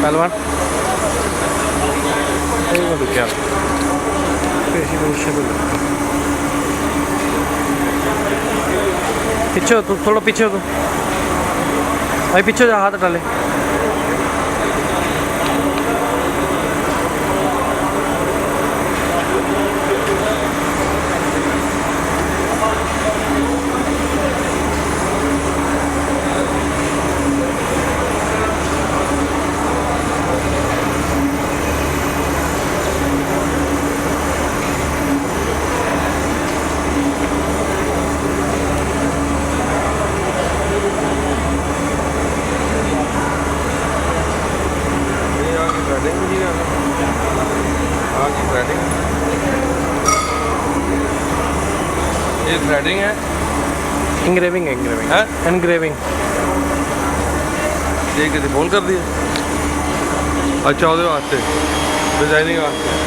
पहलवान क्या पीछे हो तू, थोड़ा पीछे हो तू भाई, पीछे जा, हाथ डाले। ये थ्रेडिंग है, इंग्रेविंग है, इंग्रेविंग है इंग्रेविंग। ये किसी फोन कर दिया। अच्छा, ਉਹਦੇ ਵਾਸਤੇ डिजाइनिंग वास्ते।